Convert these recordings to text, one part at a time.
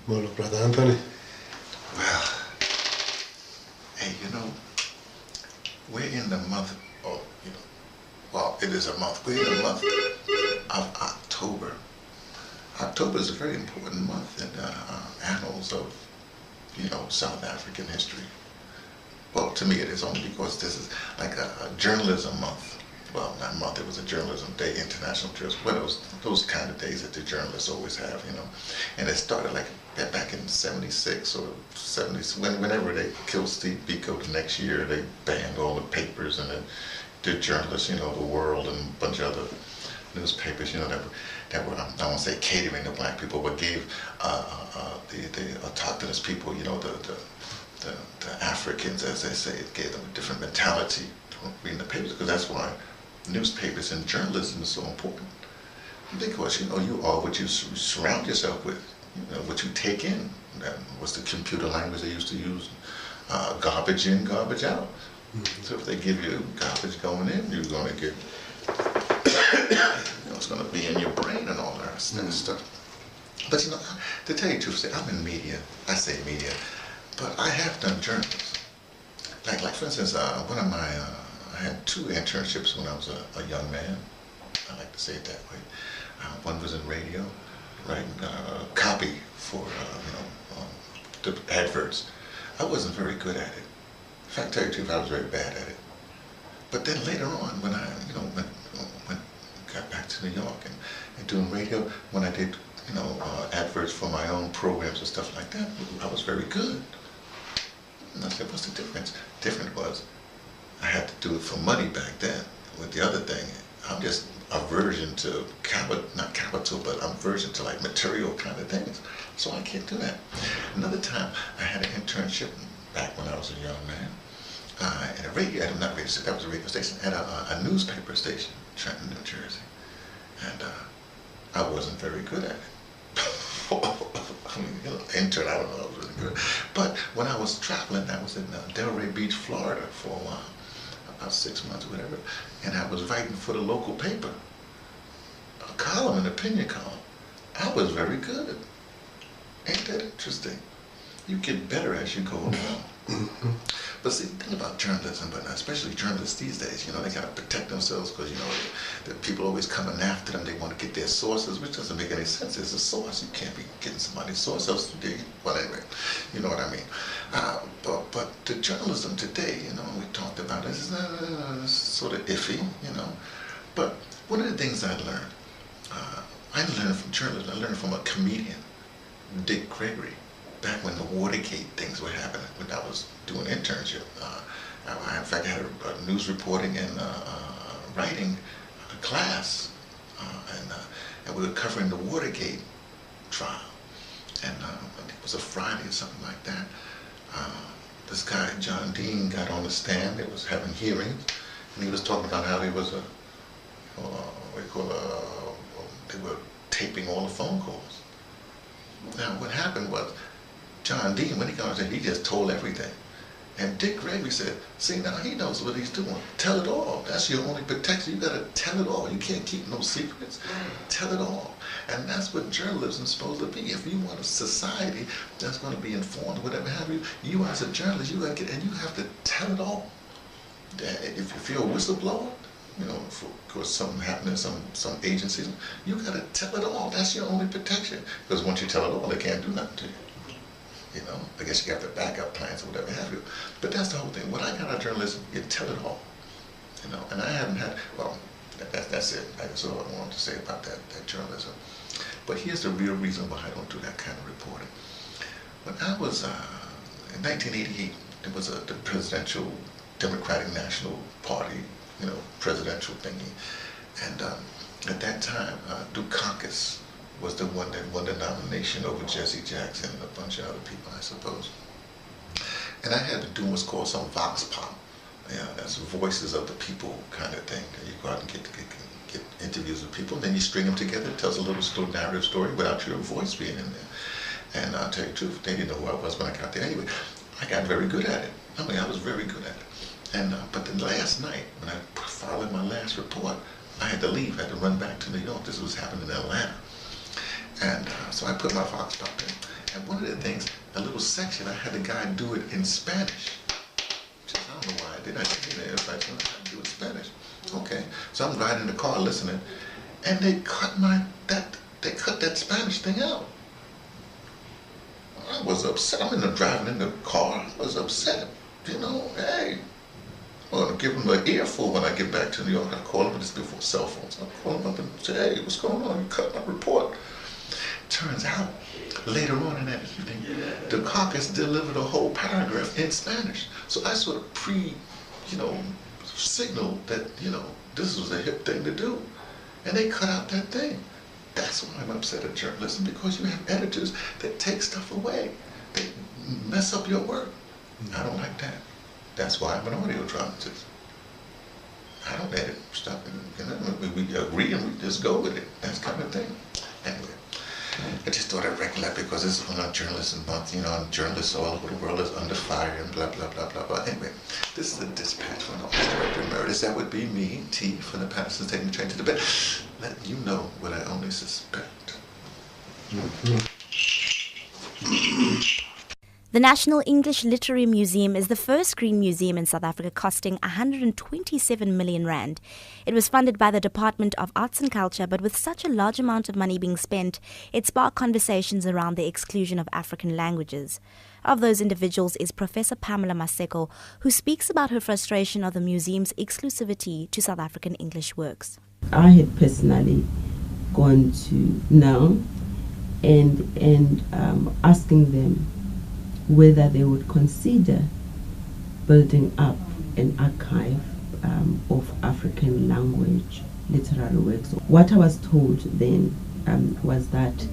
Bueno, brother Anthony. Well, hey, we're in the month of, well, it is a month. We're in the month of October. October is a very important month in the annals of, South African history. Well, to me it is only because this is like a journalism month. Well, not month, it was a journalism day, international journalism. Well, those kind of days that the journalists always have, And it started like back in 76 or 70s, whenever they killed Steve Biko the next year, they banned all the papers and the journalists, the World and a bunch of other newspapers, that were, I won't say catering to black people, but gave the autochthonous people, the Africans, as they say, it gave them a different mentality to reading the papers, because that's why newspapers and journalism is so important. Because, you are what you surround yourself with, what you take in. That was the computer language they used to use, garbage in, garbage out. Mm-hmm. So if they give you garbage going in, you're going to get, it's going to be in your brain and all that stuff. But, to tell you the truth, I'm in media. I say media. But I have done journalism. Like for instance, one of my, I had 2 internships when I was a young man. I like to say it that way. One was in radio, writing copy for, the adverts. I wasn't very good at it. In fact, to tell you the truth, I was very bad at it. But then later on, when I, got back to New York and doing radio, when I did, adverts for my own programs and stuff like that, I was very good. And I said, what's the difference? Different was, I had to do it for money back then. With the other thing, I'm just aversion to not capital, but I'm aversion to like material kind of things. So I can't do that. Another time, I had an internship back when I was a young man, at a radio, not radio station, that was a radio station, at a newspaper station, Trenton, New Jersey. And I wasn't very good at it. I mean, intern, I don't know, I was really good. But when I was traveling, I was in Delray Beach, Florida for a while, about 6 months or whatever, and I was writing for the local paper, a column, an opinion column. I was very good. Ain't that interesting? You get better as you go along. Mm-hmm. But see, the thing about journalism, but especially journalists these days, they gotta protect themselves because, the people always coming after them. They want to get their sources, which doesn't make any sense. It's a source. You can't be getting somebody's source else to dig. Well, anyway, you know what I mean. But the journalism today, we talked about this, is sort of iffy, But one of the things I learned, I didn't learn it from journalism. I learned it from a comedian, Dick Gregory. Back when the Watergate things were happening, when I was doing internship. I, in fact, had a news reporting and writing class, and we were covering the Watergate trial. And it was a Friday or something like that. This guy, John Dean, got on the stand. They was having hearings, and he was talking about how he was they were taping all the phone calls. Now, what happened was, John Dean, when he got on there, he just told everything. And Dick Gregory said, see, now he knows what he's doing. Tell it all. That's your only protection. You gotta tell it all. You can't keep no secrets. Tell it all. And that's what journalism is supposed to be. If you want a society that's gonna be informed, whatever have you, you as a journalist, you gotta get, and you have to tell it all. If you're a whistleblower, of course something happened in some agencies, you gotta tell it all. That's your only protection. Because once you tell it all, they can't do nothing to you. I guess you have the backup plans or whatever have you. But that's the whole thing. What I got out of journalism, you tell it all. And I haven't had, well, that's it. That's all I wanted to say about that journalism. But here's the real reason why I don't do that kind of reporting. When I was, in 1988, it was the presidential Democratic National Party, presidential thingy. And at that time, Dukakis was the one that won the nomination over Jesse Jackson and a bunch of other people, I suppose. And I had to do what's called some vox pop. That's voices of the people kind of thing. You go out and get interviews with people, and then you string them together. It tells a little narrative story without your voice being in there. And I'll tell you the truth, they didn't know who I was when I got there. Anyway, I got very good at it. I was very good at it. And but the last night, when I filed my last report, I had to leave. I had to run back to New York. This was happening in Atlanta. And so I put my vox pop in. And one of the things, a little section, I had the guy do it in Spanish. I don't know why I did. I did it. It was like, I have to do it in Spanish. Okay. So I'm riding in the car listening, and they cut that Spanish thing out. I was upset. I'm driving in the car. I was upset. You know, hey, I'm going to give him an earful when I get back to New York. I call him, this before cell phones. I call him up and say, hey, what's going on? You cut my report. Turns out, later on in that evening, the caucus delivered a whole paragraph in Spanish. So I sort of signaled that, this was a hip thing to do. And they cut out that thing. That's why I'm upset at journalism, because you have editors that take stuff away. They mess up your work. I don't like that. That's why I'm an audio dramatist. I don't edit stuff. We agree and we just go with it. That's kind of thing. Anyway, I just thought I'd recollect because this is on Journalism Month, and journalists all over the world is under fire and blah, blah, blah, blah, blah. Anyway, this is a dispatch from the Office Director Emeritus. That would be me, T, from the Pattersons taking the train to the bed. Let you know what I only suspect. The National English Literary Museum is the first green museum in South Africa, costing 127 million rand. It was funded by the Department of Arts and Culture, but with such a large amount of money being spent, it sparked conversations around the exclusion of African languages. Of those individuals is Professor Pamela Maseko, who speaks about her frustration of the museum's exclusivity to South African English works. I had personally gone to NEL and asking them whether they would consider building up an archive of African language literary works. What I was told then was that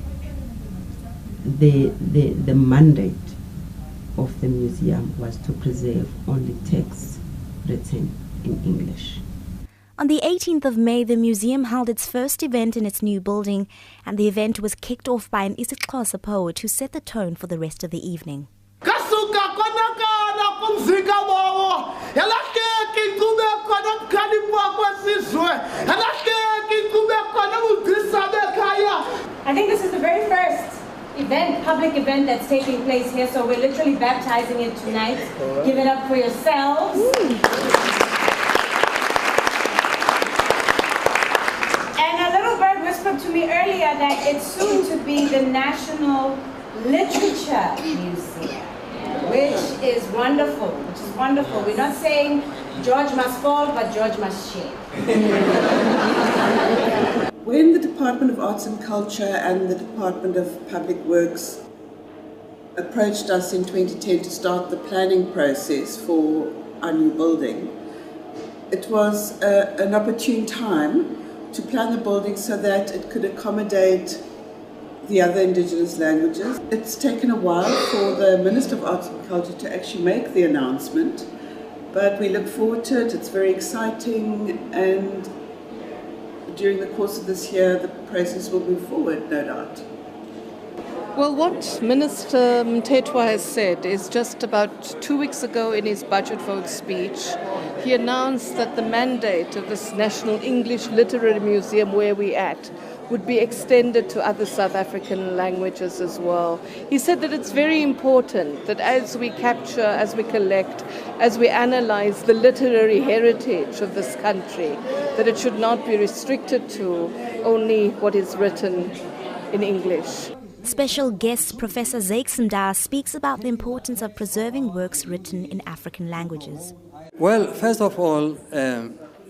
the mandate of the museum was to preserve only texts written in English. On the 18th of May, the museum held its first event in its new building, and the event was kicked off by an isiXhosa poet who set the tone for the rest of the evening. I think this is the very first public event that's taking place here, so we're literally baptizing it tonight. Give it up for yourselves. And a little bird whispered to me earlier that it's soon to be the National Literature Museum, which is wonderful, We're not saying George must fall, but George must share. When the Department of Arts and Culture and the Department of Public Works approached us in 2010 to start the planning process for our new building, it was an opportune time to plan the building so that it could accommodate the other indigenous languages. It's taken a while for the Minister of Arts and Culture to actually make the announcement, but we look forward to it. It's very exciting, and during the course of this year, the process will move forward, no doubt. Well, what Minister Mthethwa has said is just about 2 weeks ago in his budget vote speech, he announced that the mandate of this National English Literary Museum, where we're at, would be extended to other South African languages as well. He said that it's very important that as we capture, as we collect, as we analyze the literary heritage of this country, that it should not be restricted to only what is written in English. Special guest Professor Zakes Mda speaks about the importance of preserving works written in African languages. Well, first of all,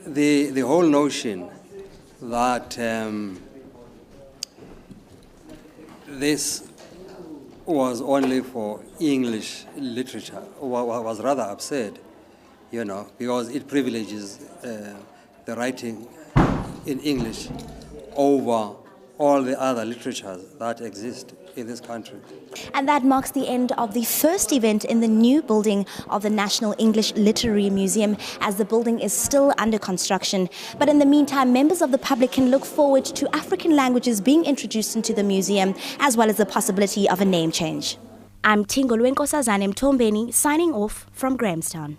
the whole notion that this was only for English literature was rather absurd, because it privileges the writing in English over all the other literatures that exist in this country. And that marks the end of the first event in the new building of the National English Literary Museum, as the building is still under construction. But in the meantime, members of the public can look forward to African languages being introduced into the museum, as well as the possibility of a name change. I'm Tingolwenkosa Zanem Tombeni, signing off from Grahamstown.